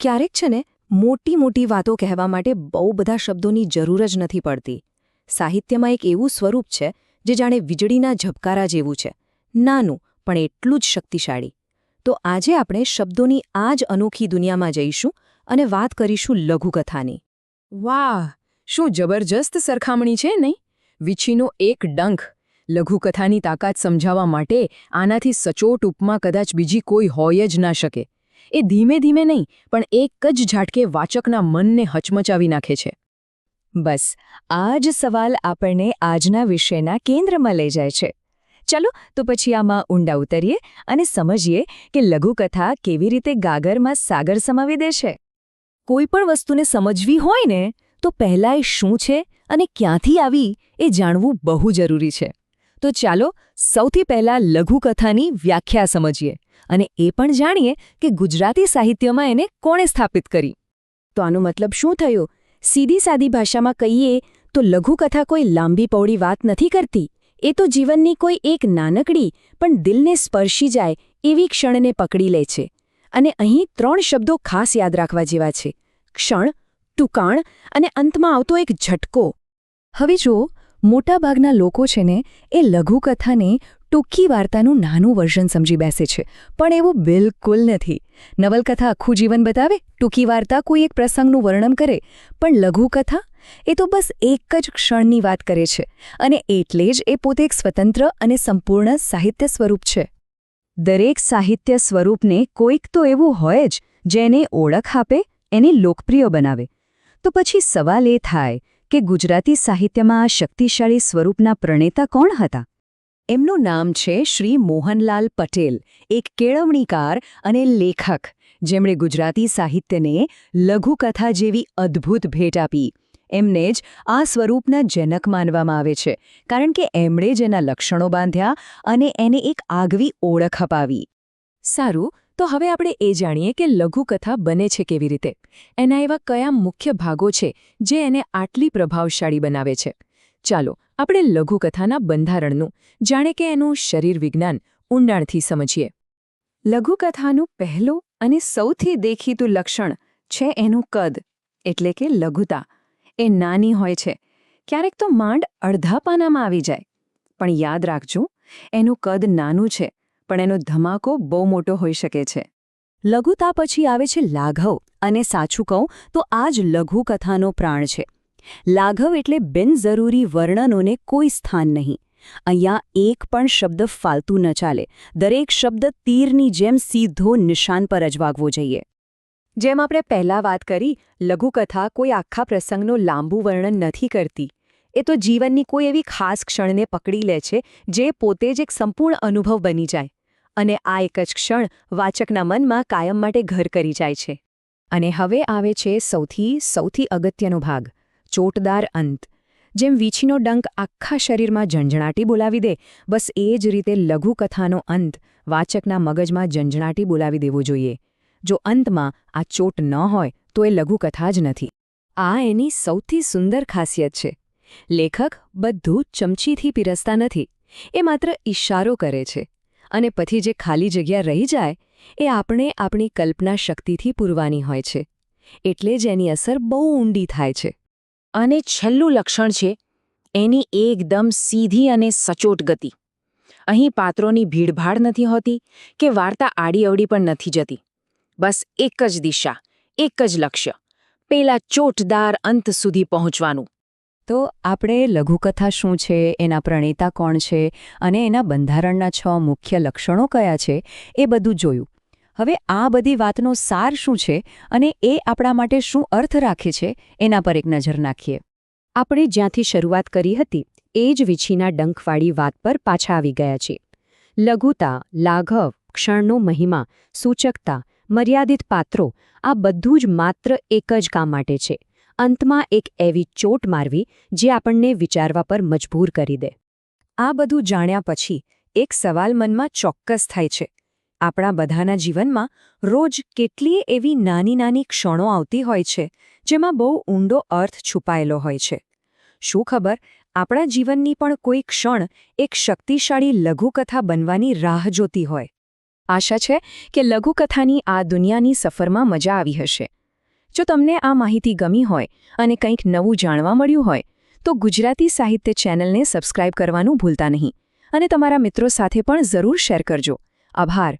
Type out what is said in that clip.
ક્યારેક છે ને મોટી મોટી વાતો કહેવા માટે બહુ બધા શબ્દોની જરૂર જ નથી પડતી. સાહિત્યમાં એક એવું સ્વરૂપ છે જે જાણે વીજળીના ઝબકારા જેવું છે, નાનું પણ એટલું જ શક્તિશાળી. તો આજે આપણે શબ્દોની આ જ અનોખી દુનિયામાં જઈશું અને વાત કરીશું લઘુકથાની. વાહ, શું જબરજસ્ત સરખામણી છે નહીં? વીંછીનો એક ડંખ. લઘુકથાની તાકાત સમજાવવા માટે આનાથી સચોટ ઉપમા કદાચ બીજી કોઈ હોય જ ના શકે. એ ધીમે ધીમે નહીં, પણ એક જ ઝાટકે વાચકના મનને હચમચાવી નાખે છે. બસ આ જ સવાલ આપણને આજના વિષયના કેન્દ્રમાં લઈ જાય છે. ચલો તો પછી આમાં ઊંડા ઉતરીએ અને સમજીએ કે લઘુકથા કેવી રીતે ગાગરમાં સાગર સમાવી દે છે. કોઈ પણ વસ્તુને સમજવી હોય ને તો પહેલાં એ શું છે અને ક્યાંથી આવી એ જાણવું બહુ જરૂરી છે. તો ચાલો સૌથી પહેલાં લઘુકથાની વ્યાખ્યા સમજીએ અને એ પણ જાણીએ કે ગુજરાતી સાહિત્યમાં એને કોણે સ્થાપિત કરી. તો આનો મતલબ શું થયો? સીધી સાદી ભાષામાં કહીએ તો લઘુકથા કોઈ લાંબી પહોળી વાત નથી કરતી. એ તો જીવનની કોઈ એક નાનકડી પણ દિલને સ્પર્શી જાય એવી ક્ષણને પકડી લે છે. અને અહીં 3 શબ્દો ખાસ યાદ રાખવા જેવા છે: ક્ષણ, ટૂંકાણ અને અંતમાં આવતો એક ઝટકો. હવે જો મોટાભાગના લોકો છે ને એ લઘુકથાને ટૂંકી વાર્તાનું નાનું વર્ઝન સમજી બેસે છે, પણ એવું બિલકુલ નથી. નવલકથા આખું જીવન બતાવે, ટૂંકી વાર્તા કોઈ એક પ્રસંગનું વર્ણન કરે, પણ લઘુકથા એ તો બસ એક જ ક્ષણની વાત કરે છે. અને એટલે જ એ પોતે એક સ્વતંત્ર અને સંપૂર્ણ સાહિત્ય સ્વરૂપ છે. દરેક સાહિત્ય સ્વરૂપને કોઈક તો એવું હોય જ જેને ઓળખ આપે, એને લોકપ્રિય બનાવે. તો પછી સવાલ એ થાય કે ગુજરાતી સાહિત્યમાં આ શક્તિશાળી સ્વરૂપના પ્રણેતા કોણ હતા? એમનું નામ છે શ્રી મોહનલાલ પટેલ, એક કેળવણીકાર અને લેખક, જેમણે ગુજરાતી સાહિત્યને લઘુકથા જેવી અદ્ભુત ભેટ આપી. એમને જ આ સ્વરૂપના જનક માનવામાં આવે છે, કારણ કે એમણે જ એના લક્ષણો બાંધ્યા અને એને એક આગવી ઓળખ અપાવી. સારું, તો હવે આપણે એ જાણીએ કે લઘુકથા બને છે કેવી રીતે. એના એવા કયા મુખ્ય ભાગો છે જે એને આટલી પ્રભાવશાળી બનાવે છે. ચાલો આપણે લઘુકથાના બંધારણનું, જાણે કે એનું શરીર વિજ્ઞાન ઊંડાણથી સમજીએ. લઘુકથાનું પહેલું અને સૌથી દેખીતું લક્ષણ છે એનું કદ, એટલે કે લઘુતા. એ નાની હોય છે, ક્યારેક તો માંડ અડધા પાનામાં આવી જાય. પણ યાદ રાખજો, એનું કદ નાનું છે, પણ એનો ધમાકો બહુ મોટો હોઈ શકે છે. લઘુતા પછી આવે છે લાઘવ, અને સાચું કહું તો આ જ લઘુકથાનો પ્રાણ છે. લાઘવ એટલે બિનજરૂરી વર્ણનોને કોઈ સ્થાન નહીં. અહીંયા એક પણ શબ્દ ફાલતુ ન ચાલે. દરેક શબ્દ તીરની જેમ સીધો નિશાન પર જ વાગવો જોઈએ. જેમ આપણે પહેલાં વાત કરી, લઘુકથા કોઈ આખા પ્રસંગનું લાંબુ વર્ણન નથી કરતી. એ તો જીવનની કોઈ એવી ખાસ ક્ષણને પકડી લે છે જે પોતે જ એક સંપૂર્ણ અનુભવ બની જાય. અને આ એક જ ક્ષણ વાચકના મનમાં કાયમ માટે ઘર કરી જાય છે. અને હવે આવે છે સૌથી અગત્યનો ભાગ: ચોટદાર અંત. જેમ વીંછીનો ડંખ આખા શરીરમાં ઝંઝણાટી બોલાવી દે, બસ એ જ રીતે લઘુકથાનો અંત વાચકના મગજમાં ઝંઝણાટી બોલાવી દેવો જોઈએ. જો અંતમાં આ ચોટ ન હોય તો એ લઘુકથા જ નથી. આ એની સૌથી સુંદર ખાસિયત છે. લેખક બધું ચમચીથી પીરસતા નથી. એ માત્ર ઇશારો કરે છે. અને પછી જે ખાલી જગ્યા રહી જાય એ આપણે આપણી કલ્પના શક્તિથી પૂરવાની હોય છે. એટલે જ એની અસર બહુ ઊંડી થાય છે. અને છેલ્લું લક્ષણ છે એની એકદમ સીધી અને સચોટ ગતિ. અહીં પાત્રોની ભીડભાડ નથી હોતી કે વાર્તા આડીઅવડી પણ નથી જતી. બસ એક જ દિશા, એક જ લક્ષ્ય, પેલા ચોટદાર અંત સુધી પહોંચવાનું. તો આપણે લઘુકથા શું છે, એના પ્રણેતા કોણ છે અને એના બંધારણના 6 મુખ્ય લક્ષણો કયા છે એ બધું જોયું. હવે આ બધી વાતનો સાર શું છે અને એ આપણા માટે શું અર્થ રાખે છે એના પર એક નજર નાખીએ. આપણે જ્યાંથી શરૂઆત કરી હતી એ જ વીંછીના ડંખવાળી વાત પર પાછા આવી ગયા છે. લઘુતા, લાઘવ, ક્ષણનો મહિમા, સૂચકતા, મર્યાદિત પાત્રો, આ બધું જ માત્ર એક જ કામ માટે છે: અંતમાં એક એવી ચોટ મારવી જે આપણને વિચારવા પર મજબૂર કરી દે. આ બધું જાણ્યા પછી એક સવાલ મનમાં ચોક્કસ થાય છે. આપણા બધાના જીવનમાં રોજ કેટલીય એવી નાની નાની ક્ષણો આવતી હોય છે જેમાં બહુ ઊંડો અર્થ છુપાયેલો હોય છે. શું ખબર, આપણા જીવનની પણ કોઈ ક્ષણ એક શક્તિશાળી લઘુકથા બનવાની રાહ જોતી હોય. આશા છે કે લઘુકથાની આ દુનિયાની સફરમાં મજા આવી હશે. જો તમને આ માહિતી ગમી હોય અને કંઈક નવું જાણવા મળ્યું હોય તો ગુજરાતી સાહિત્ય ચેનલને સબસ્ક્રાઇબ કરવાનું ભૂલતા નહીં અને તમારા મિત્રો સાથે પણ જરૂર શેર કરજો. આભાર.